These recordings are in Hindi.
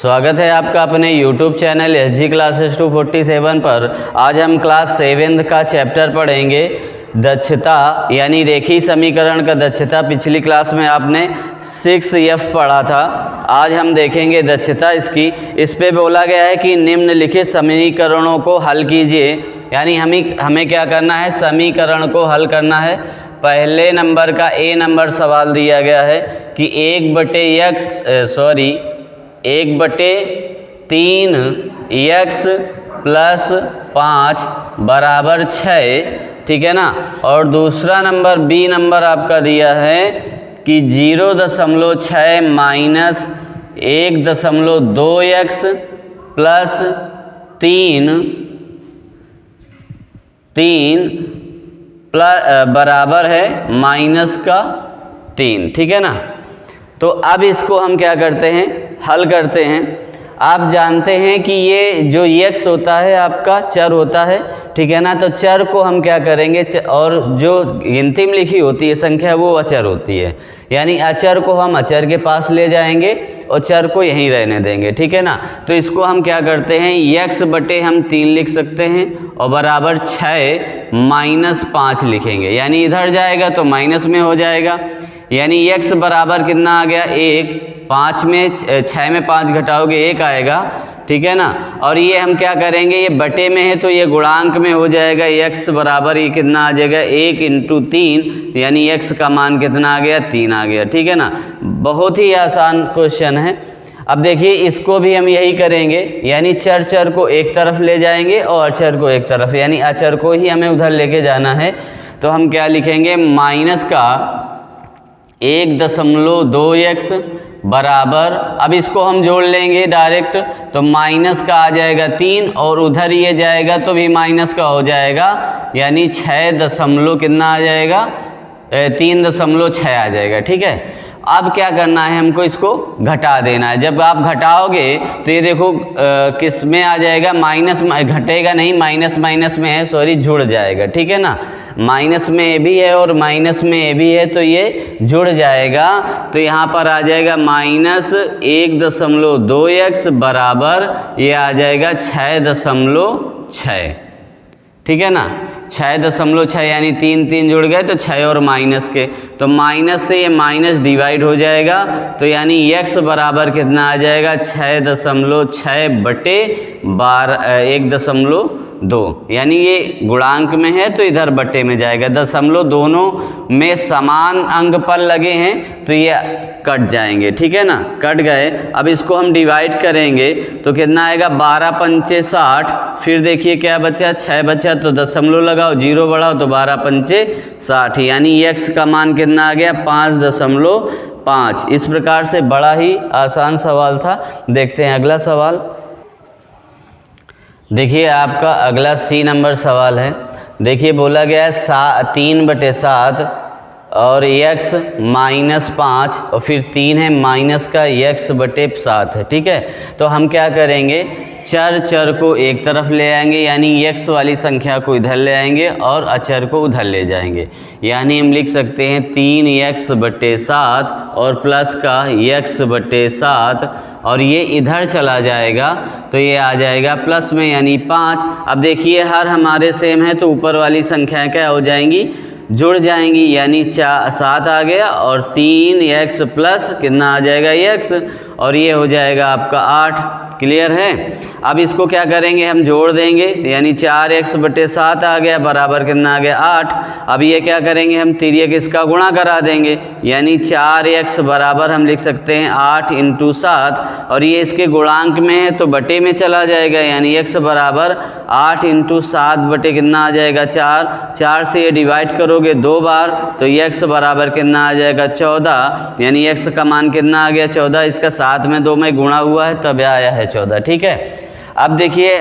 स्वागत है आपका अपने YouTube चैनल SG क्लासेस 247 पर। आज हम क्लास 7 का चैप्टर पढ़ेंगे दक्षता यानी रेखीय समीकरण का दक्षता। पिछली क्लास में आपने 6F पढ़ा था। आज हम देखेंगे दक्षता इसकी। इस पे बोला गया है कि निम्नलिखित समीकरणों को हल कीजिए, यानी हमें क्या करना है, समीकरण को हल करना है। पहले नंबर का A नंबर सवाल दिया गया है कि 1/3x प्लस 5 बराबर 6, ठीक है ना। और दूसरा नंबर B नंबर आपका दिया है कि 0.6 माइनस 1.2x प्लस 3 बराबर है -3, ठीक है ना। तो अब इसको हम क्या करते हैं, हल करते हैं। आप जानते हैं कि ये जो x होता है आपका चर होता है, ठीक है ना। तो चर को हम क्या करेंगे, और जो गिनती में लिखी होती है संख्या वो अचर होती है, यानी अचर को हम अचर के पास ले जाएंगे और चर को यहीं रहने देंगे, ठीक है ना। तो इसको हम क्या करते हैं, x बटे हम 3 लिख सकते हैं और बराबर 6 माइनस 5 लिखेंगे, यानी इधर जाएगा तो माइनस में हो जाएगा, यानी x बराबर कितना आ गया 1। 6 में 5 घटाओगे 1 आएगा, ठीक है ना। और ये हम क्या करेंगे, ये बटे में है तो ये गुणांक में हो जाएगा। x बराबर ये कितना आ जाएगा 1 × 3, यानी x का मान कितना आ गया 3 आ गया, ठीक है ना। बहुत ही आसान क्वेश्चन है। अब देखिए इसको भी हम यही करेंगे, यानी चर को एक तरफ ले जाएंगे और अचर को एक तरफ, यानी अचर को ही हमें उधर लेके जाना है। तो हम क्या लिखेंगे, माइनस का 1.2x बराबर, अब इसको हम जोड़ लेंगे डायरेक्ट, तो माइनस का आ जाएगा 3 और उधर ये जाएगा तो भी माइनस का हो जाएगा, यानी 6 कितना आ जाएगा 3.6 आ जाएगा, ठीक है। अब क्या करना है, हमको इसको घटा देना है। जब आप घटाओगे तो ये देखो किस में आ जाएगा, माइनस घटेगा नहीं, माइनस में है, सॉरी जुड़ जाएगा, ठीक है ना। माइनस में ए भी है और माइनस में ए भी है तो ये जुड़ जाएगा। तो यहाँ पर आ जाएगा -1.2x बराबर ये आ जाएगा 6.6, ठीक है ना। 6.6 यानी 3 जुड़ गए तो 6 और माइनस के, तो माइनस से ये माइनस डिवाइड हो जाएगा, तो यानी x बराबर कितना आ जाएगा 6.6 बटे 1.2, यानी ये गुणांक में है तो इधर बटे में जाएगा। दशमलव दोनों में समान अंक पर लगे हैं तो ये कट जाएंगे, ठीक है ना, कट गए। अब इसको हम डिवाइड करेंगे तो कितना आएगा 12 पंचे 60, फिर देखिए क्या बचा 6 बचा तो दशमलव लगाओ, 0 बढ़ाओ तो 12 पंचे 60, यानी x का मान कितना आ गया 5.5। इस प्रकार से बड़ा ही आसान सवाल था। देखते हैं अगला सवाल। देखिए आपका अगला C नंबर सवाल है। देखिए बोला गया है 3/7 और x -5 और फिर 3 है माइनस का x बटे 7 है, ठीक है। तो हम क्या करेंगे, चर को एक तरफ ले आएंगे, यानी x वाली संख्या को इधर ले आएंगे और अचर को उधर ले जाएंगे, यानी हम लिख सकते हैं 3x बटे 7 और प्लस का x बटे 7 और ये इधर चला जाएगा तो ये आ जाएगा प्लस में, यानी 5। अब देखिए हर हमारे सेम है तो ऊपर वाली संख्या क्या हो जाएंगी, जुड़ जाएंगी, यानी 7 आ गया और 3x प्लस कितना आ जाएगा x और ये हो जाएगा आपका 8। क्लियर है। अब इसको क्या करेंगे, हम जोड़ देंगे, यानी 4x बटे 7 आ गया बराबर कितना आ गया 8। अब ये क्या करेंगे, हम तिर्यक इसका गुणा करा देंगे, यानी 4x बराबर हम लिख सकते हैं 8 × 7 और ये इसके गुणांक में है तो बटे में चला जाएगा, यानी x बराबर 8 × 7 बटे कितना आ जाएगा 4 से ये डिवाइड करोगे 2 बार तो x बराबर कितना आ जाएगा 14, यानी x का मान कितना आ गया 14। इसका 7 में 2 में गुणा हुआ है तब आया है 14, ठीक है। अब देखिए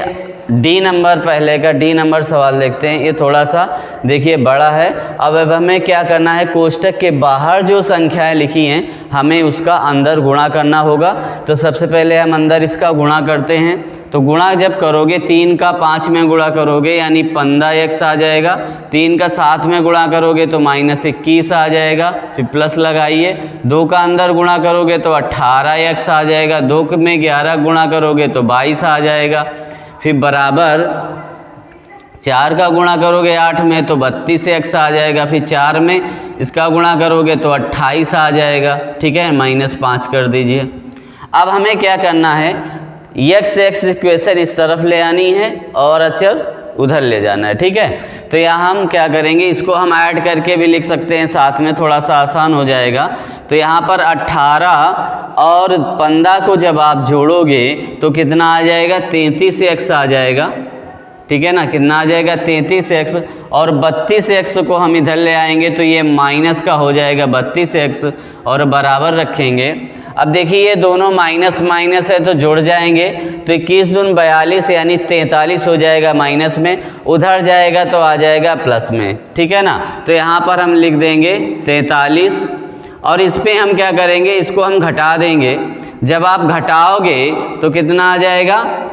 D नंबर, पहले का D नंबर सवाल देखते हैं। ये थोड़ा सा देखिए बड़ा है। अब हमें क्या करना है, कोष्टक के बाहर जो संख्याएं लिखी हैं हमें उसका अंदर गुणा करना होगा। तो सबसे पहले हम अंदर इसका गुणा करते हैं, तो गुणा जब करोगे 3 का 5 में गुणा करोगे यानी 15x आ जाएगा, 3 का 7 में गुणा करोगे तो -21 आ जाएगा, फिर प्लस लगाइए, 2 का अंदर गुणा करोगे तो 18x आ जाएगा, 2 में 11 गुणा करोगे तो 22 आ जाएगा, फिर बराबर 4 का गुणा करोगे 8 में तो 32x आ जाएगा, फिर 4 में इसका गुणा करोगे तो 28 आ जाएगा, ठीक है, -5 कर दीजिए। अब हमें क्या करना है, x इक्वेशन इस तरफ ले आनी है और अचर उधर ले जाना है, ठीक है। तो यहाँ हम क्या करेंगे, इसको हम ऐड करके भी लिख सकते हैं साथ में, थोड़ा सा आसान हो जाएगा। तो यहाँ पर 18 और 15 को जब आप जोड़ोगे तो कितना आ जाएगा, 33x आ जाएगा, ठीक है ना, कितना आ जाएगा 33x, और 32x को हम इधर ले आएंगे तो ये माइनस का हो जाएगा 32x और बराबर रखेंगे। अब देखिए ये दोनों माइनस माइनस है तो जुड़ जाएंगे, तो 21 दूनी 42 यानी 43 हो जाएगा माइनस में, उधर जाएगा तो आ जाएगा प्लस में, ठीक है ना। तो यहाँ पर हम लिख देंगे 43 और इस पर हम क्या करेंगे, इसको हम घटा देंगे। जब आप घटाओगे तो कितना आ जाएगा,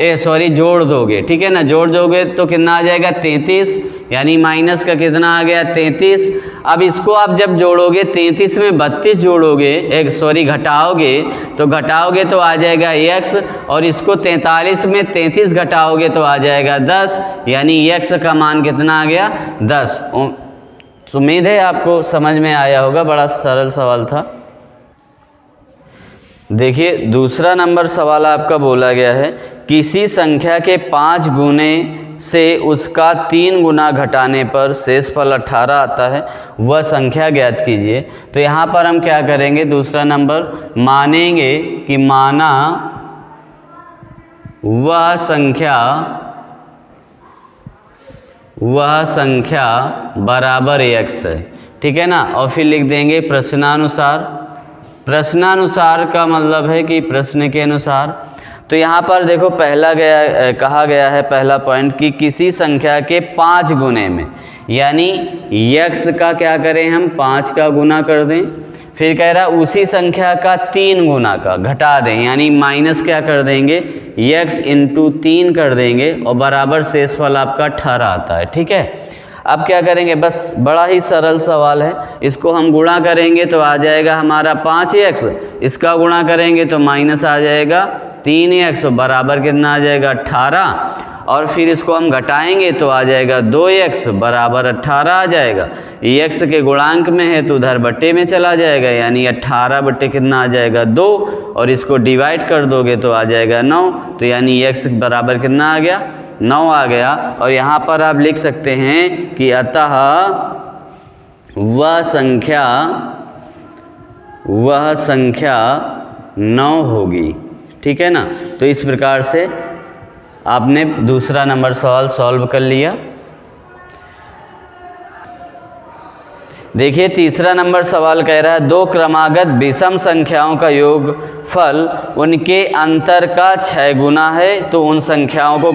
जोड़ दोगे, ठीक है ना, जोड़ दोगे तो कितना आ जाएगा 33 यानी माइनस का कितना आ गया 33। अब इसको आप जब जोड़ोगे 33 में 32 जोड़ोगे, घटाओगे तो आ जाएगा x, और इसको 43 में 33 घटाओगे तो आ जाएगा 10 यानी x का मान कितना आ गया 10। उम्मीद है आपको समझ में आया होगा, बड़ा सरल सवाल था। देखिए दूसरा नंबर सवाल आपका बोला गया है, किसी संख्या के 5 गुने से उसका 3 गुना घटाने पर शेषफल 18 आता है, वह संख्या ज्ञात कीजिए। तो यहाँ पर हम क्या करेंगे, दूसरा नंबर मानेंगे कि माना वह संख्या बराबर x है, ठीक है ना, और फिर लिख देंगे प्रश्नानुसार। प्रश्नानुसार का मतलब है कि प्रश्न के अनुसार। तो यहाँ पर देखो कहा गया है पहला पॉइंट कि किसी संख्या के 5 गुने में, यानी x का क्या करें हम 5 का गुना कर दें, फिर कह रहा उसी संख्या का 3 गुना का घटा दें, यानी माइनस क्या कर देंगे x इंटू 3 कर देंगे और बराबर शेषफल आपका 18 आता है, ठीक है। अब क्या करेंगे, बस बड़ा ही सरल सवाल है, इसको हम गुणा करेंगे तो आ जाएगा हमारा 5x, इसका गुणा करेंगे तो माइनस आ जाएगा 3x बराबर कितना आ जाएगा 18, और फिर इसको हम घटाएंगे तो आ जाएगा 2x बराबर 18 आ जाएगा। x के गुणांक में है तो उधर बट्टे में चला जाएगा, यानी 18 बट्टे कितना आ जाएगा 2, और इसको डिवाइड कर दोगे तो आ जाएगा 9, तो यानी x बराबर कितना आ गया 9 आ गया। और यहाँ पर आप लिख सकते हैं कि अतः वह संख्या 9 होगी, ठीक है ना। तो इस प्रकार से आपने दूसरा नंबर सवाल सॉल्व कर लिया। देखिए तीसरा नंबर सवाल कह रहा है, 2 क्रमागत विषम संख्याओं का योगफल उनके अंतर का 6 गुना है, तो उन संख्याओं को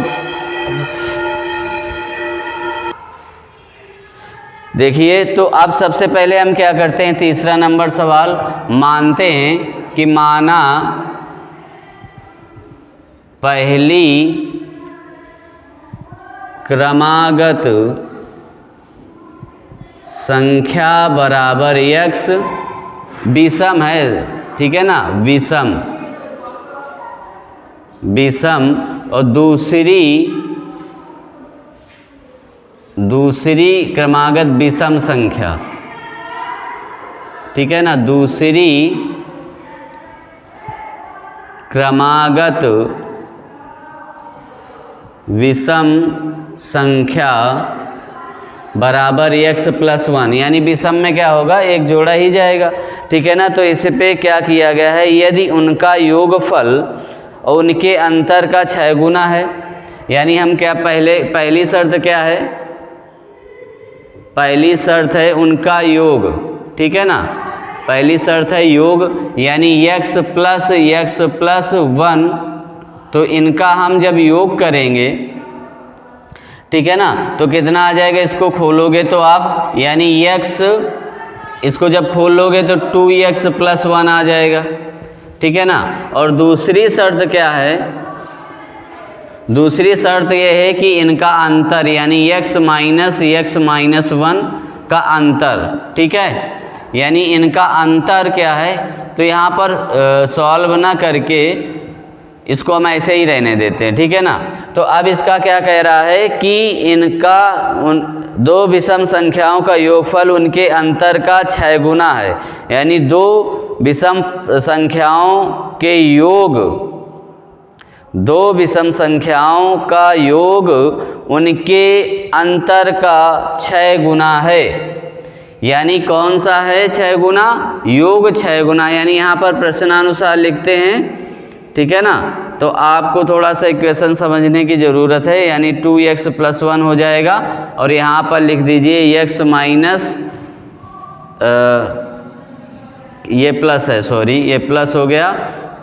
देखिए। तो अब सबसे पहले हम क्या करते हैं, तीसरा नंबर सवाल मानते हैं कि माना पहली क्रमागत संख्या बराबर x विषम है, ठीक है ना, विषम और दूसरी क्रमागत विषम संख्या, ठीक है ना, दूसरी क्रमागत विषम संख्या बराबर x + 1, यानी विषम में क्या होगा, एक जोड़ा ही जाएगा, ठीक है ना। तो इस पे क्या किया गया है, यदि उनका योगफल और उनके अंतर का 6 गुना है, यानी हम क्या पहली शर्त क्या है, पहली शर्त है उनका योग, ठीक है ना, पहली शर्त है योग, यानी x + 1, तो इनका हम जब योग करेंगे, ठीक है ना, तो कितना आ जाएगा, इसको खोलोगे तो आप, यानी x इसको जब खोल लोगे तो 2x + 1 आ जाएगा, ठीक है ना। और दूसरी शर्त क्या है, दूसरी शर्त यह है कि इनका अंतर यानी x माइनस 1 का अंतर, ठीक है, यानी इनका अंतर क्या है। तो यहाँ पर सॉल्व ना करके इसको हम ऐसे ही रहने देते हैं, ठीक है ना। तो अब इसका क्या कह रहा है कि इनका दो विषम संख्याओं का योगफल उनके अंतर का 6 गुना है, यानी दो विषम संख्याओं के योग, दो विषम संख्याओं का योग उनके अंतर का 6 गुना है। यानी कौन सा है 6 गुना? योग 6 गुना। यानी यहाँ पर प्रश्नानुसार लिखते हैं, ठीक है ना। तो आपको थोड़ा सा इक्वेशन समझने की ज़रूरत है, यानी 2x + 1 हो जाएगा और यहाँ पर लिख दीजिए x माइनस, ये प्लस है, सॉरी ये प्लस हो गया,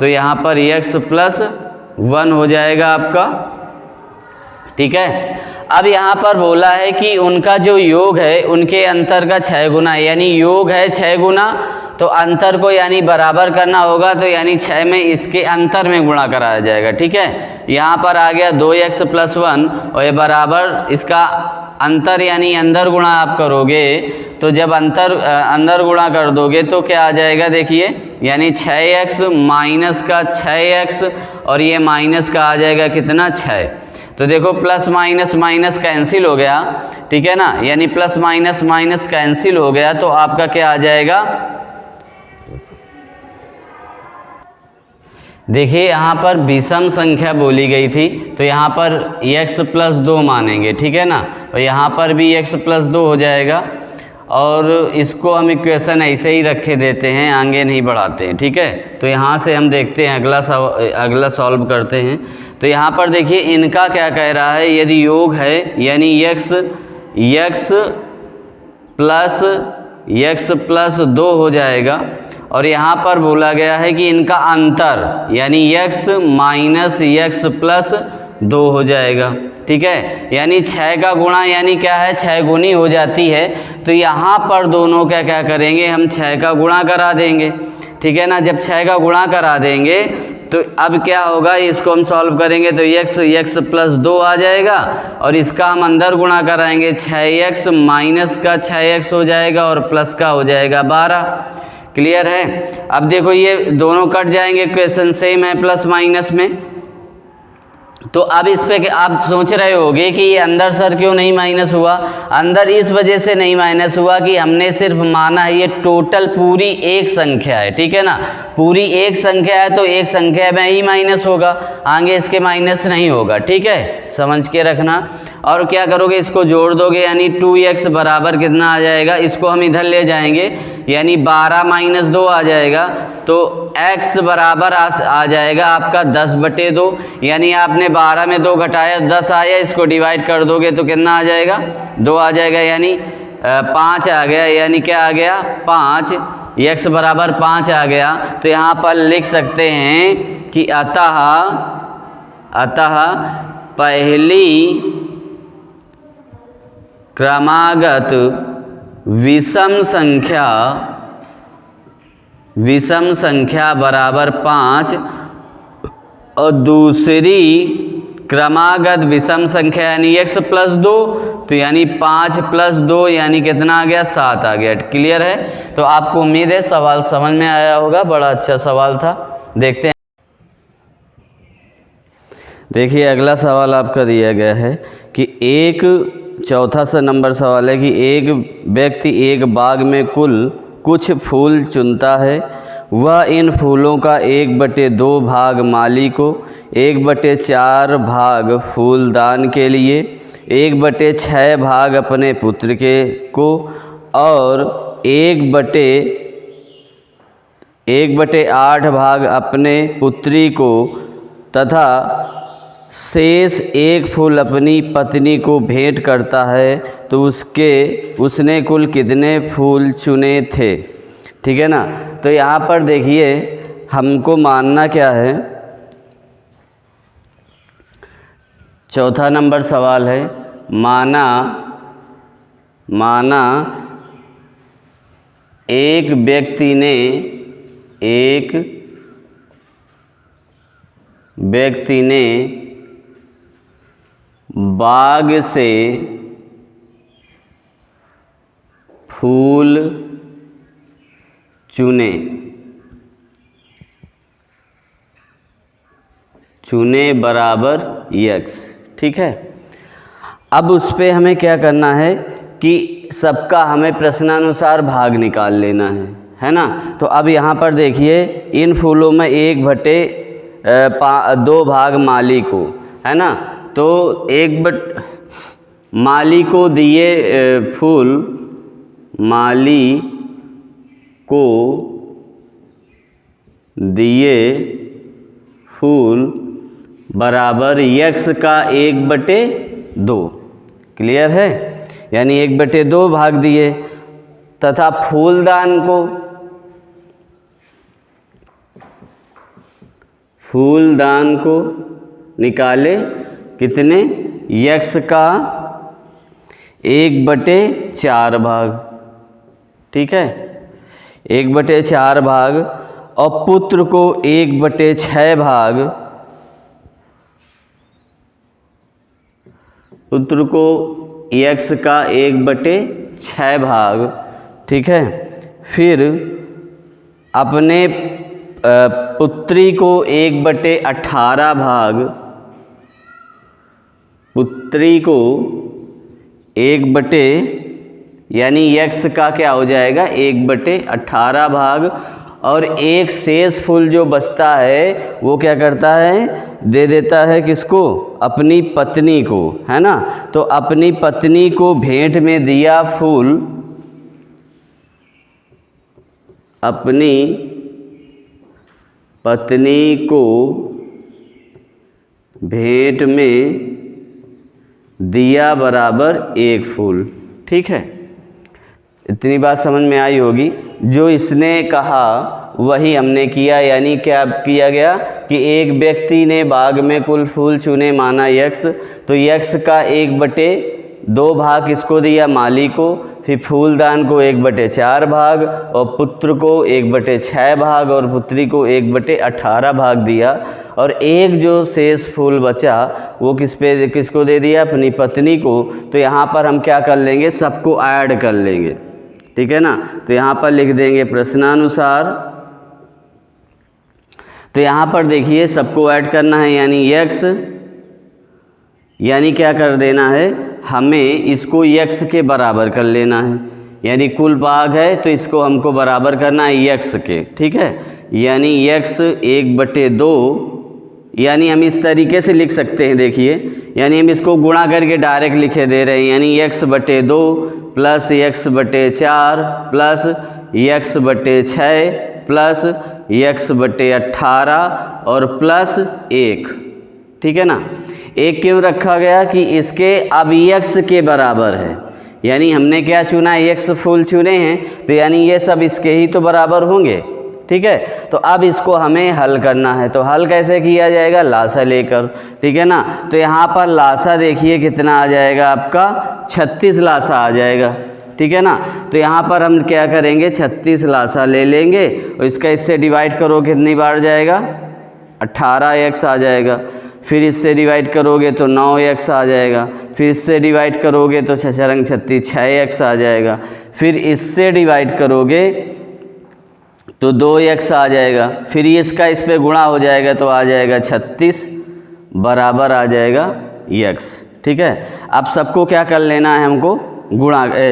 तो यहाँ पर x + 1 हो जाएगा आपका, ठीक है। अब यहाँ पर बोला है कि उनका जो योग है उनके अंतर का 6 गुना, यानी योग है 6 गुना, तो अंतर को यानी बराबर करना होगा, तो यानी 6 में इसके अंतर में गुणा कराया जाएगा, ठीक है। यहाँ पर आ गया 2x + 1 और ये बराबर इसका अंतर यानी अंदर गुणा आप करोगे, तो जब अंदर गुणा कर दोगे तो क्या आ जाएगा, देखिए, यानी 6x माइनस का 6x और ये माइनस का आ जाएगा कितना, 6। तो देखो प्लस माइनस माइनस कैंसिल हो गया, ठीक है ना, यानी प्लस माइनस माइनस कैंसिल हो गया, तो आपका क्या आ जाएगा, देखिए यहाँ पर विषम संख्या बोली गई थी, तो यहाँ पर x + 2 मानेंगे, ठीक है ना, और यहाँ पर भी x + 2 हो जाएगा और इसको हम इक्वेशन ऐसे ही रखे देते हैं, आगे नहीं बढ़ाते हैं, ठीक है। तो यहाँ से हम देखते हैं अगला सॉल्व करते हैं। तो यहाँ पर देखिए इनका क्या कह रहा है, यदि योग है यानी x + 2 हो जाएगा और यहाँ पर बोला गया है कि इनका अंतर यानी x माइनस x + 2 हो जाएगा, ठीक है। यानी 6 का गुणा यानी क्या है, 6 गुनी हो जाती है, तो यहाँ पर दोनों का क्या करेंगे, हम 6 का गुणा करा देंगे, ठीक है ना। जब 6 का गुणा करा देंगे तो अब क्या होगा, इसको हम सॉल्व करेंगे तो x + 2 आ जाएगा और इसका हम अंदर गुणा कराएंगे, 6x माइनस का 6x हो जाएगा और प्लस का हो जाएगा 12। क्लियर है। अब देखो ये दोनों कट जाएंगे, इक्वेशन सेम है प्लस माइनस में। तो अब इस पे आप सोच रहे होगे कि ये अंदर सर क्यों नहीं माइनस हुआ। अंदर इस वजह से नहीं माइनस हुआ कि हमने सिर्फ माना है ये टोटल पूरी एक संख्या है, ठीक है ना, पूरी एक संख्या है तो एक संख्या में ही माइनस होगा, आगे इसके माइनस नहीं होगा, ठीक है, समझ के रखना। और क्या करोगे, इसको जोड़ दोगे यानी 2x बराबर कितना आ जाएगा, इसको हम इधर ले जाएंगे यानी 12 - 2 आ जाएगा, तो x बराबर आ जाएगा आपका 10/2, यानी आपने 12 में 2 घटाया 10 आया, इसको डिवाइड कर दोगे तो कितना आ जाएगा, 2 आ जाएगा, यानी 5 आ गया, यानी क्या आ गया 5, x बराबर 5 आ गया। तो यहाँ पर लिख सकते हैं कि अतः पहली क्रमागत विषम संख्या बराबर 5 और दूसरी क्रमागत विषम संख्या यानी x + 2, तो यानी 5 + 2 यानी कितना आ गया, 7 आ गया। क्लियर है। तो आपको उम्मीद है सवाल समझ में आया होगा, बड़ा अच्छा सवाल था। देखते हैं, देखिए अगला सवाल आपका दिया गया है कि चौथा सा नंबर सवाल है कि एक व्यक्ति एक बाग में कुछ फूल चुनता है, वह इन फूलों का 1/2 भाग माली को, 1/4 भाग फूलदान के लिए, 1/6 भाग अपने पुत्र को और 1/8 भाग अपने पुत्री को तथा शेष एक फूल अपनी पत्नी को भेंट करता है, तो उसने कुल कितने फूल चुने थे, ठीक है ना। तो यहाँ पर देखिए हमको मानना क्या है, चौथा नंबर सवाल है, माना एक व्यक्ति ने बाग से फूल चुने, चुने बराबर x। ठीक है, अब उस पे हमें क्या करना है कि सबका हमें प्रश्नानुसार भाग निकाल लेना है ना। तो अब यहाँ पर देखिए, इन फूलों में 1/2 भाग माली को, है ना। तो माली को दिए फूल, माली को दिए फूल बराबर x का 1/2। क्लियर है, यानी 1/2 भाग दिए, तथा फूलदान को निकाले कितने, x का 1/4 भाग। ठीक है, 1/4 भाग, और पुत्र को 1/6 भाग, पुत्र को x का 1/6 भाग। ठीक है, फिर अपने पुत्री को 1/18 भाग, पुत्री को यानी x का क्या हो जाएगा 1/18 भाग, और एक शेष फूल जो बचता है वो क्या करता है, दे देता है किसको, अपनी पत्नी को, है ना। तो अपनी पत्नी को भेंट में दिया फूल, अपनी पत्नी को भेंट में दिया बराबर 1 फूल। ठीक है, इतनी बात समझ में आई होगी। जो इसने कहा वही हमने किया, यानी क्या किया गया कि एक व्यक्ति ने बाग में कुल फूल चुने माना x, तो x का 1/2 भाग किसको दिया, माली को, फिर फूलदान को 1/4 भाग, और पुत्र को 1/6 भाग, और पुत्री को 1/18 भाग दिया, और एक जो शेष फूल बचा वो किसको दे दिया, अपनी पत्नी को। तो यहाँ पर हम क्या कर लेंगे, सबको ऐड कर लेंगे। ठीक है ना, तो यहाँ पर लिख देंगे प्रश्नानुसार। तो यहाँ पर देखिए सबको ऐड करना है, यानी x, यानी क्या कर देना है, हमें इसको x के बराबर कर लेना है, यानी कुल बाग है तो इसको हमको बराबर करना है x के। ठीक है, यानी x 1/2, यानी हम इस तरीके से लिख सकते हैं, देखिए, यानी हम इसको गुणा करके डायरेक्ट लिखे दे रहे हैं, यानी x/2 plus x/4 plus x/6 plus x/18 और प्लस 1। ठीक है ना, 1 क्यों रखा गया कि इसके अब x के बराबर है, यानी हमने क्या चुना, x फूल चुने हैं, तो यानी ये सब इसके ही तो बराबर होंगे। ठीक है, तो अब इसको हमें हल करना है, तो हल कैसे किया जाएगा, लासा लेकर। ठीक है ना, तो यहाँ पर लासा देखिए कितना आ जाएगा आपका, 36 लासा आ जाएगा। ठीक है ना, तो यहाँ पर हम क्या करेंगे, 36 लासा ले लेंगे, और इसका इससे डिवाइड करो कितनी बार जाएगा, 18x आ जाएगा। फिर इससे डिवाइड करोगे तो 9x आ जाएगा। फिर इससे डिवाइड करोगे तो 6 × 36 6x आ जाएगा। फिर इससे डिवाइड करोगे तो 2x आ जाएगा। फिर इसका इस पे गुणा हो जाएगा तो आ जाएगा 36 बराबर आ जाएगा x। ठीक है, अब सबको क्या कर लेना है, हमको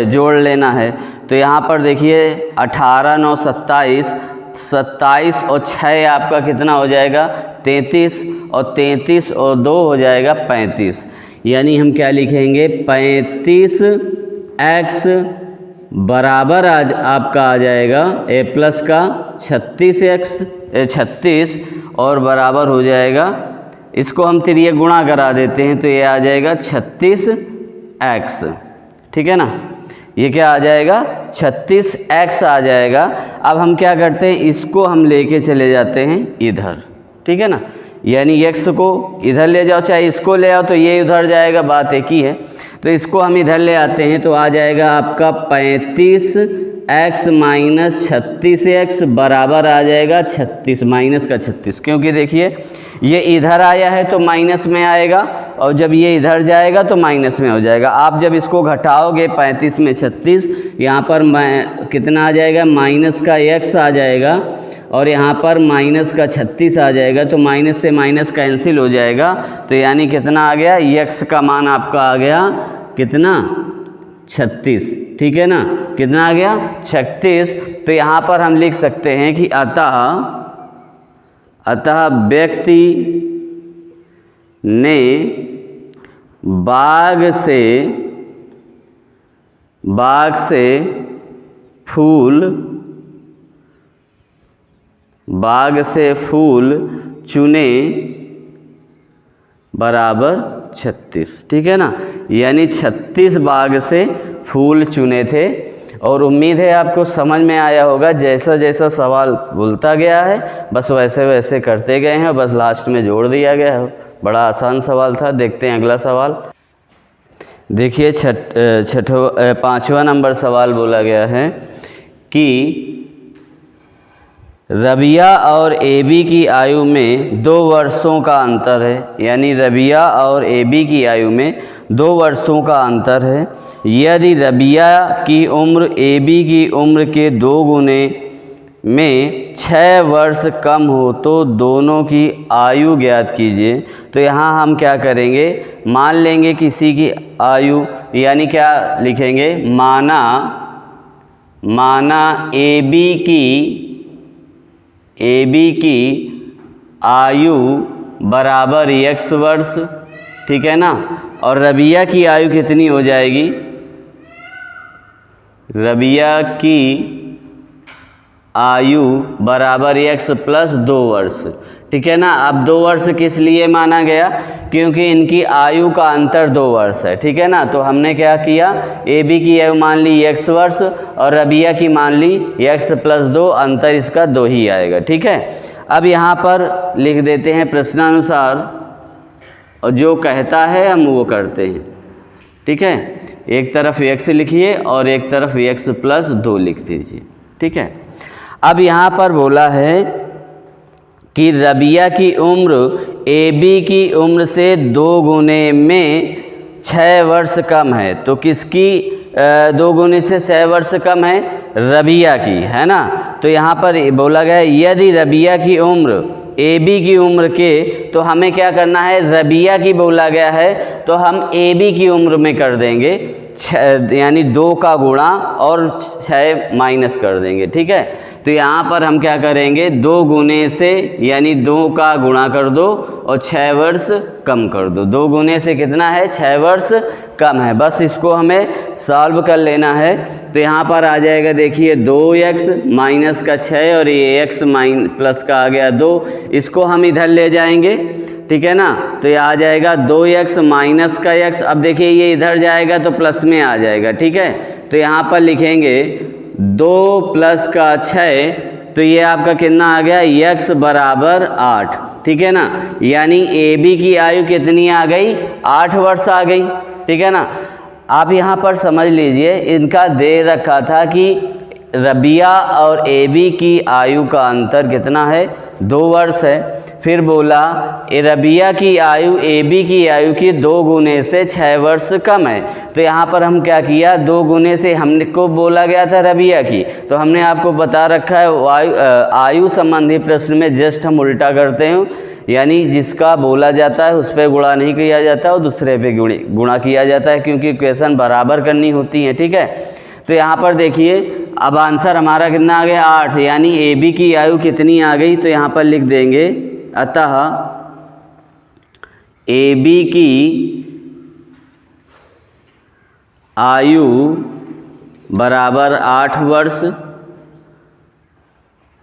जोड़ लेना है। तो यहाँ पर देखिए 18 9 27, 27 और 6 आपका कितना हो जाएगा 33, और 33 और 2 हो जाएगा 35। यानी हम क्या लिखेंगे, 35x बराबर आज आपका आ जाएगा a प्लस का 36 और बराबर हो जाएगा, इसको हम तिरिये गुणा करा देते हैं तो ये आ जाएगा 36x। ठीक है ना, ये क्या आ जाएगा 36x आ जाएगा। अब हम क्या करते हैं, इसको हम लेके चले जाते हैं इधर। ठीक है ना, यानी x को इधर ले जाओ, चाहे इसको ले आओ तो ये उधर जाएगा, बात एक ही है। तो इसको हम इधर ले आते हैं तो आ जाएगा आपका 35x माइनस 36x बराबर आ जाएगा 36 माइनस का 36, क्योंकि देखिए ये इधर आया है तो माइनस में आएगा और जब ये इधर जाएगा तो माइनस में हो जाएगा। आप जब इसको घटाओगे 35 में 36, यहाँ पर कितना आ जाएगा, माइनस का x आ जाएगा और यहाँ पर माइनस का 36 आ जाएगा, तो माइनस से माइनस कैंसिल हो जाएगा। तो यानी कितना आ गया, x का मान आपका आ गया कितना, 36, ठीक है ना, कितना आ गया 36। तो यहाँ पर हम लिख सकते हैं कि अतः व्यक्ति ने बाग से फूल चुने बराबर 36, ठीक है ना, यानी 36 बाग से फूल चुने थे। और उम्मीद है आपको समझ में आया होगा। जैसा जैसा सवाल बोलता गया है बस वैसे वैसे करते गए हैं, बस लास्ट में जोड़ दिया गया है। बड़ा आसान सवाल था। देखते हैं अगला सवाल। देखिए 5वां नंबर सवाल बोला गया है कि रबिया और एबी की आयु में 2 वर्षों का अंतर है, यानी रबिया और एबी की आयु में 2 वर्षों का अंतर है। यदि रबिया की उम्र एबी की उम्र के 2 गुने में 6 वर्ष कम हो तो दोनों की आयु ज्ञात कीजिए। तो यहाँ हम क्या करेंगे, मान लेंगे किसी की आयु, यानी क्या लिखेंगे, माना एबी की आयु बराबर x वर्ष, ठीक है ना, और रबिया की आयु कितनी हो जाएगी, रबिया की आयु बराबर x प्लस 2 वर्ष, ठीक है ना। अब 2 वर्ष किस लिए माना गया, क्योंकि इनकी आयु का अंतर 2 वर्ष है, ठीक है ना। तो हमने क्या किया, ए बी की आयु मान ली x वर्ष और रबिया की मान ली x प्लस 2, अंतर इसका 2 ही आएगा, ठीक है। अब यहाँ पर लिख देते हैं प्रश्नानुसार, और जो कहता है हम वो करते हैं, ठीक है। एक तरफ x लिखिए और एक तरफ x प्लस 2 लिख दीजिए, ठीक है। अब यहाँ पर बोला है कि रबिया की उम्र एबी की उम्र से 2 गुने में 6 वर्ष कम है। तो किसकी 2 गुने से 6 वर्ष कम है, रबिया की, है ना। तो यहाँ पर बोला गया यदि रबिया की उम्र एबी की उम्र के, तो हमें क्या करना है, रबिया की बोला गया है तो हम एबी की उम्र में कर देंगे, यानी 2 का गुणा और 6 माइनस कर देंगे, ठीक है। तो यहाँ पर हम क्या करेंगे, 2 गुने से यानी 2 का गुणा कर दो और 6 वर्ष कम कर दो। 2 गुने से कितना है, 6 वर्ष कम है। बस इसको हमें सॉल्व कर लेना है। तो यहाँ पर आ जाएगा, देखिए 2x माइनस का 6 और ये x प्लस का आ गया 2, इसको हम इधर ले जाएंगे, ठीक है ना। तो ये आ जाएगा 2x माइनस का x। अब देखिए ये इधर जाएगा तो प्लस में आ जाएगा, ठीक है। तो यहाँ पर लिखेंगे 2 प्लस का 6, तो ये आपका कितना आ गया, x बराबर 8, ठीक है ना। यानी ए बी की आयु कितनी आ गई, 8 वर्ष आ गई, ठीक है ना। आप यहाँ पर समझ लीजिए, इनका दे रखा था कि रबिया और ए बी की आयु का अंतर कितना है, 2 वर्ष है। फिर बोला रबिया की आयु ए बी की आयु की 2 गुने से 6 वर्ष कम है। तो यहाँ पर हम क्या किया, 2 गुने से हमने को बोला गया था रबिया की, तो हमने आपको बता रखा है आयु संबंधी प्रश्न में जस्ट हम उल्टा करते हैं, यानी जिसका बोला जाता है उस पर गुणा नहीं किया जाता और दूसरे पे गुणा किया जाता है, क्योंकि इक्वेशन बराबर करनी होती है, ठीक है। तो यहाँ पर देखिए अब आंसर हमारा कितना आ गया, 8, यानी ए बी की आयु कितनी आ गई। तो यहाँ पर लिख देंगे अतः ए बी की आयु बराबर 8 वर्ष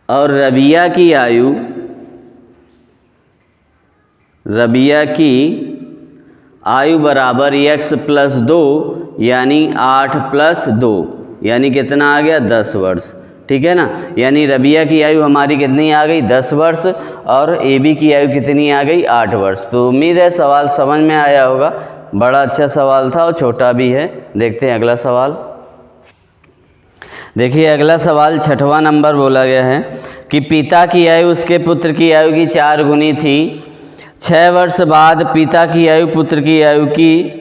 और रबिया की आयु बराबर x प्लस 2, यानी 8 प्लस 2, यानी कितना आ गया, 10 वर्ष, ठीक है ना। यानी रबिया की आयु हमारी कितनी आ गई, 10 वर्ष, और ए बी की आयु कितनी आ गई, 8 वर्ष। तो उम्मीद है सवाल समझ में आया होगा। बड़ा अच्छा सवाल था और छोटा भी है। देखते हैं अगला सवाल। देखिए अगला सवाल 6वां नंबर बोला गया है कि पिता की आयु उसके पुत्र की आयु की 4 गुनी थी, 6 वर्ष बाद पिता की आयु पुत्र की आयु की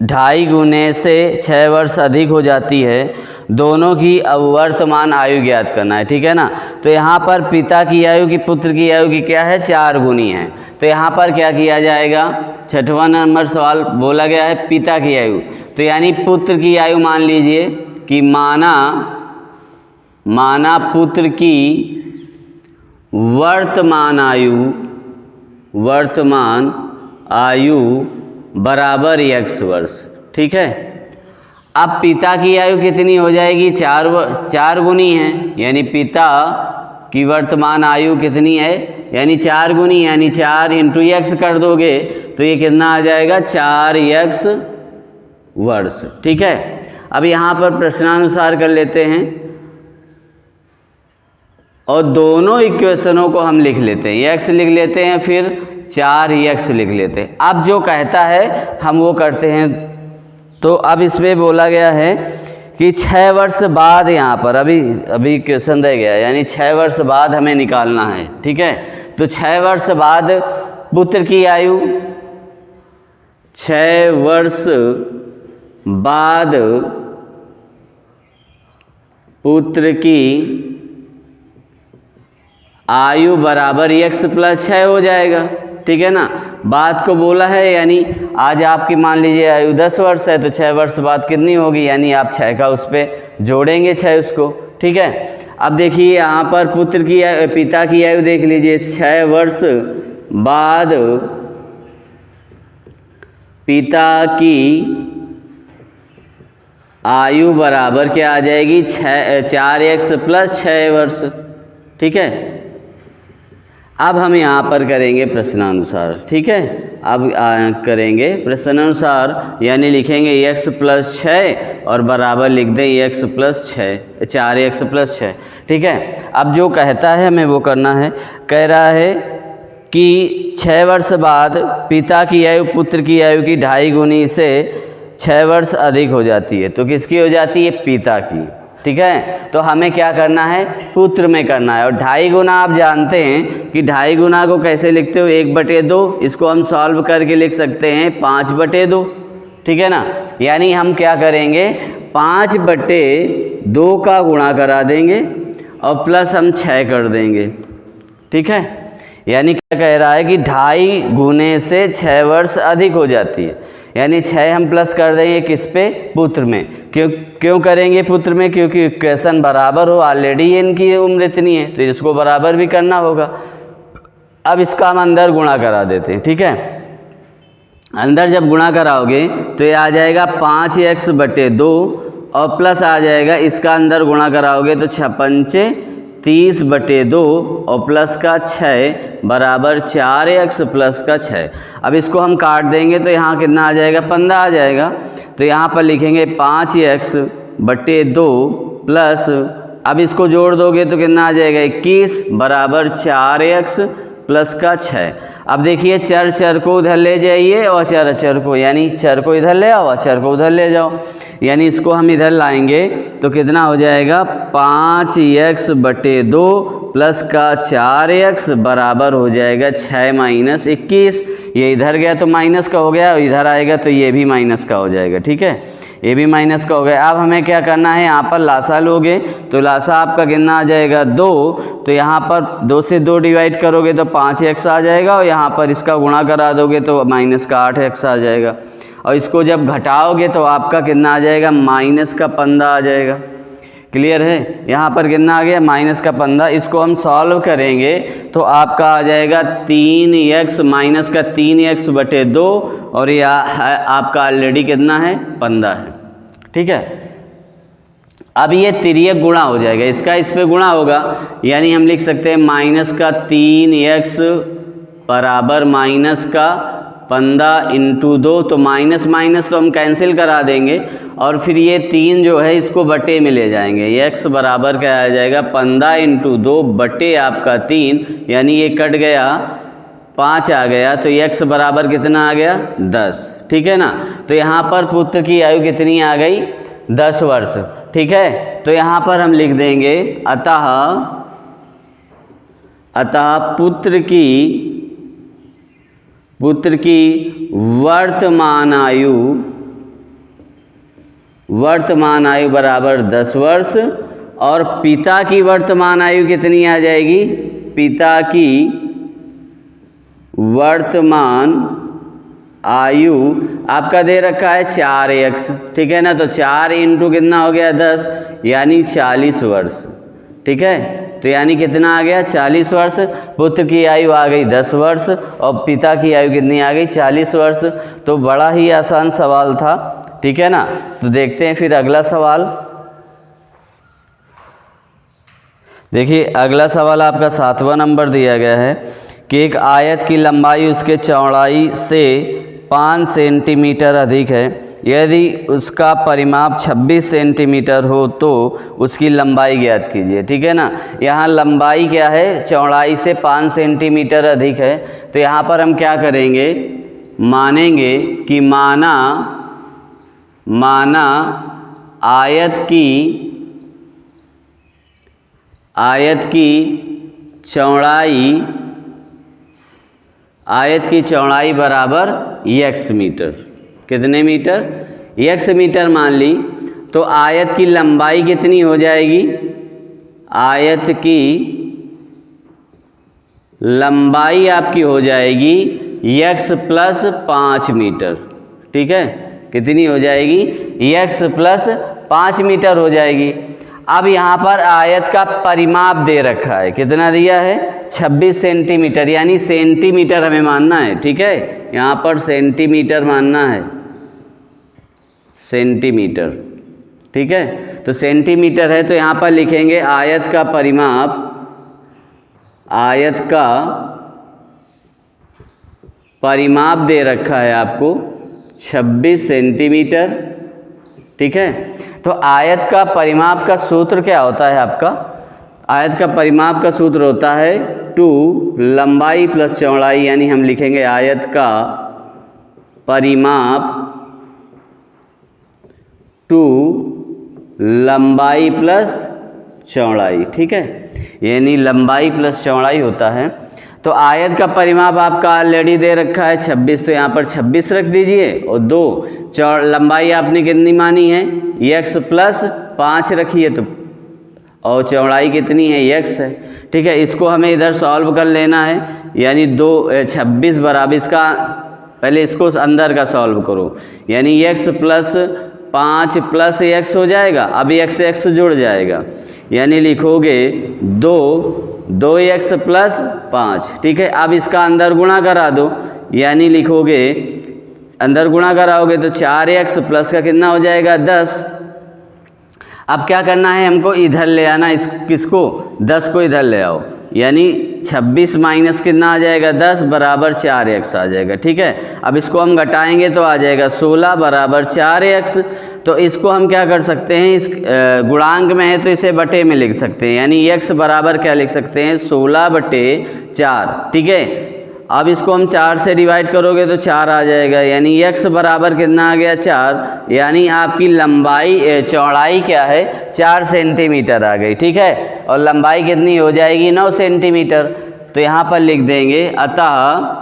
2.5 गुने से 6 वर्ष अधिक हो जाती है, दोनों की अवर्तमान आयु ज्ञात करना है। ठीक है ना। तो यहाँ पर पिता की आयु की पुत्र की आयु की क्या है, 4 गुनी है। तो यहाँ पर क्या किया जाएगा, 6वां नंबर सवाल बोला गया है पिता की आयु, तो यानी पुत्र की आयु मान लीजिए कि माना पुत्र की वर्तमान आयु बराबर x वर्ष। ठीक है। अब पिता की आयु कितनी हो जाएगी, 4 गुनी है, यानी पिता की वर्तमान आयु कितनी है, यानी 4 गुनी, यानी 4 इंटू एक्स कर दोगे तो ये कितना आ जाएगा, 4x वर्ष। ठीक है। अब यहाँ पर प्रश्नानुसार कर लेते हैं और दोनों इक्वेशनों को हम लिख लेते हैं, x लिख लेते हैं फिर 4x लिख लेते हैं। अब जो कहता है हम वो करते हैं। तो अब इसमें बोला गया है कि 6 वर्ष बाद, यहाँ पर अभी क्वेश्चन रह गया, यानी 6 वर्ष बाद हमें निकालना है। ठीक है। तो 6 वर्ष बाद पुत्र की आयु, 6 वर्ष बाद पुत्र की आयु बराबर x प्लस 6 हो जाएगा। ठीक है ना। बात को बोला है, यानी आज आपकी मान लीजिए आयु 10 वर्ष है, तो 6 वर्ष बाद कितनी होगी, यानी आप 6 का उस पर जोड़ेंगे 6 उसको। ठीक है। अब देखिए यहाँ पर पिता की आयु देख लीजिए, 6 वर्ष बाद पिता की आयु बराबर क्या आ जाएगी, 4x प्लस 6 वर्ष। ठीक है। अब हम यहाँ पर करेंगे प्रश्नानुसार। ठीक है। अब करेंगे प्रश्नानुसार, यानी लिखेंगे x प्लस 6 और बराबर लिख दें x प्लस 6, 4x प्लस 6। ठीक है। अब जो कहता है हमें वो करना है। कह रहा है कि 6 वर्ष बाद पिता की आयु पुत्र की आयु की 2.5 गुनी से 6 वर्ष अधिक हो जाती है। तो किसकी हो जाती है, पिता की। ठीक है। तो हमें क्या करना है, पुत्र में करना है। और 2.5 गुना आप जानते हैं कि 2.5 गुना को कैसे लिखते हो, 1/2। इसको हम सॉल्व करके लिख सकते हैं 5/2। ठीक है ना। यानी हम क्या करेंगे, 5/2 का गुणा करा देंगे और प्लस हम 6 कर देंगे। ठीक है। यानी क्या कह रहा है कि 2.5 गुने से 6 वर्ष अधिक हो जाती है, यानी 6 हम प्लस कर देंगे किस पे, पुत्र में। क्यों करेंगे पुत्र में, क्योंकि इक्वेशन बराबर हो, ऑलरेडी इनकी उम्र इतनी है तो इसको बराबर भी करना होगा। अब इसका हम अंदर गुणा करा देते हैं। ठीक है। अंदर जब गुणा कराओगे तो ये आ जाएगा 5x/2 और प्लस आ जाएगा, इसका अंदर गुणा कराओगे तो 6×5 30/2 और प्लस का 6 बराबर 4x प्लस का 6। अब इसको हम काट देंगे तो यहाँ कितना आ जाएगा, 15 आ जाएगा। तो यहाँ पर लिखेंगे 5x/2 प्लस, अब इसको जोड़ दोगे तो कितना आ जाएगा, 21 बराबर 4x प्लस का 6। अब देखिए चर को उधर ले जाइए और चर को, यानी चर को इधर ले आओ और चर को उधर ले जाओ, यानी इसको हम इधर लाएंगे तो कितना हो जाएगा, 5x/2 प्लस का 4x बराबर हो जाएगा 6 - 21। ये इधर गया तो माइनस का हो गया, और इधर आएगा तो ये भी माइनस का हो जाएगा। ठीक है। ये भी माइनस का हो गया। अब हमें क्या करना है, यहाँ पर लासा लोगे तो लासा आपका कितना आ जाएगा, 2। तो यहाँ पर 2 से 2 डिवाइड करोगे तो 5x आ जाएगा, और यहाँ पर इसका गुणा करा दोगे तो माइनस का 8x आ जाएगा। और इसको जब घटाओगे तो आपका कितना आ जाएगा, माइनस का 15 आ जाएगा। क्लियर है। यहाँ पर कितना आ गया, माइनस का 15। इसको हम सॉल्व करेंगे तो आपका आ जाएगा 3x माइनस का 3x/2 और यह आपका ऑलरेडी कितना है, 15 है। ठीक है। अब ये तिर्यक गुणा हो जाएगा, इसका इस पे गुणा होगा, यानी हम लिख सकते हैं माइनस का 3x बराबर माइनस का 15 × 2। तो माइनस माइनस तो हम कैंसिल करा देंगे और फिर ये 3 जो है इसको बटे में ले जाएंगे। x बराबर क्या आ जाएगा, 15 × 2 बटे आपका 3, यानी ये कट गया 5 आ गया, तो x बराबर कितना आ गया, 10। ठीक है ना। तो यहाँ पर पुत्र की आयु कितनी आ गई, 10 वर्ष। ठीक है। तो यहाँ पर हम लिख देंगे अतः पुत्र की पुत्र की वर्तमान आयु बराबर 10 वर्ष और पिता की वर्तमान आयु कितनी आ जाएगी? पिता की वर्तमान आयु आपका दे रखा है 4x, ठीक है ना। तो 4 इंटू कितना हो गया 10, यानी 40 वर्ष, ठीक है। तो यानी कितना आ गया 40 वर्ष। पुत्र की आयु आ गई 10 वर्ष और पिता की आयु कितनी आ गई 40 वर्ष। तो बड़ा ही आसान सवाल था, ठीक है ना। तो देखते हैं फिर अगला सवाल। देखिए अगला सवाल आपका 7वां नंबर दिया गया है कि एक आयत की लंबाई उसके चौड़ाई से 5 सेंटीमीटर अधिक है। यदि उसका परिमाप 26 सेंटीमीटर हो तो उसकी लंबाई ज्ञात कीजिए, ठीक है ना। यहाँ लंबाई क्या है? चौड़ाई से 5 सेंटीमीटर अधिक है। तो यहाँ पर हम क्या करेंगे? मानेंगे कि माना आयत की चौड़ाई बराबर x मीटर। कितने मीटर? x मीटर मान ली। तो आयत की लंबाई कितनी हो जाएगी? आयत की लंबाई आपकी हो जाएगी x प्लस 5 मीटर, ठीक है। कितनी हो जाएगी? x प्लस 5 मीटर हो जाएगी। अब यहाँ पर आयत का परिमाप दे रखा है, कितना दिया है? 26 सेंटीमीटर, यानी सेंटीमीटर हमें मानना है, ठीक है। यहाँ पर सेंटीमीटर मानना है, सेंटीमीटर, ठीक है। तो सेंटीमीटर है तो यहाँ पर लिखेंगे आयत का परिमाप दे रखा है आपको 26 सेंटीमीटर, ठीक है। तो आयत का परिमाप का सूत्र क्या होता है आपका? आयत का परिमाप का सूत्र होता है 2 लंबाई प्लस चौड़ाई, यानी हम लिखेंगे आयत का परिमाप 2 लंबाई प्लस चौड़ाई, ठीक है। यानी लंबाई प्लस चौड़ाई होता है। तो आयत का परिमाप आपका ऑलरेडी दे रखा है 26, तो यहाँ पर 26 रख दीजिए और 2 लंबाई आपने कितनी मानी है? x प्लस 5 रखिए तो, और चौड़ाई कितनी है? x है, ठीक है। इसको हमें इधर सॉल्व कर लेना है, यानी 26 बराबर इसका पहले इसको अंदर का सॉल्व करो, यानी x प्लस 5 प्लस x हो जाएगा। अब x जुड़ जाएगा, यानी लिखोगे 2x प्लस 5, ठीक है। अब इसका अंदर गुणा करा दो, यानी लिखोगे अंदर गुणा कराओगे तो 4x प्लस का कितना हो जाएगा 10। अब क्या करना है हमको? इधर ले आना, किसको? 10 को इधर ले आओ, यानी 26 माइनस कितना आ जाएगा 10 बराबर 4x आ जाएगा, ठीक है। अब इसको हम घटाएंगे तो आ जाएगा 16 बराबर 4x। तो इसको हम क्या कर सकते हैं? इस गुणांक में है तो इसे बटे में लिख सकते हैं, यानी x बराबर क्या लिख सकते हैं? 16 बटे 4, ठीक है। अब इसको हम 4 से डिवाइड करोगे तो 4 आ जाएगा, यानी x बराबर कितना आ गया 4, यानी आपकी लंबाई चौड़ाई क्या है? 4 सेंटीमीटर आ गई, ठीक है। और लंबाई कितनी हो जाएगी? 9 सेंटीमीटर। तो यहाँ पर लिख देंगे अतः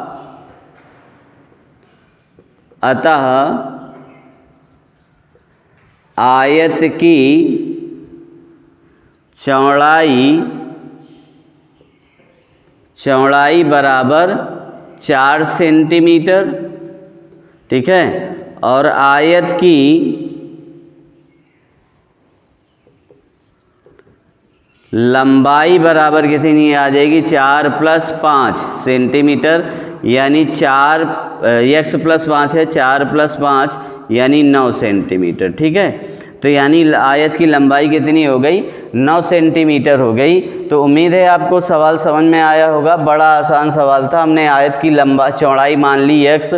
आयत की चौड़ाई बराबर 4 सेंटीमीटर, ठीक है। और आयत की लंबाई बराबर कितनी आ जाएगी? 4 प्लस 5 सेंटीमीटर, यानी x प्लस 5 है, 4 प्लस 5 यानी 9 सेंटीमीटर, ठीक है। तो यानी आयत की लंबाई कितनी हो गई? 9 सेंटीमीटर हो गई। तो उम्मीद है आपको सवाल समझ में आया होगा। बड़ा आसान सवाल था। हमने आयत की चौड़ाई मान ली x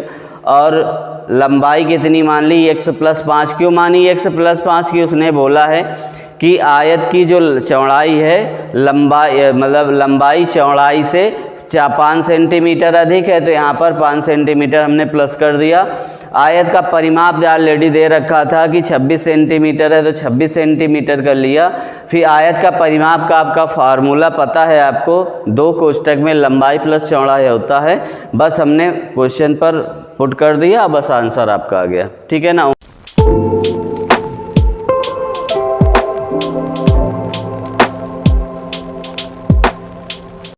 और लंबाई कितनी मान ली? x plus 5। क्यों मानी x प्लस 5 की? उसने बोला है कि आयत की जो चौड़ाई है लंबाई चौड़ाई से 5 सेंटीमीटर अधिक है, तो यहाँ पर 5 सेंटीमीटर हमने प्लस कर दिया। आयत का परिमाप ऑलरेडी दे रखा था कि 26 सेंटीमीटर है तो 26 सेंटीमीटर कर लिया। फिर आयत का परिमाप का आपका फार्मूला पता है आपको, 2 कोष्ठक में लंबाई प्लस चौड़ाई होता है। बस हमने क्वेश्चन पर पुट कर दिया, बस आंसर आपका आ गया। ठीक है ना।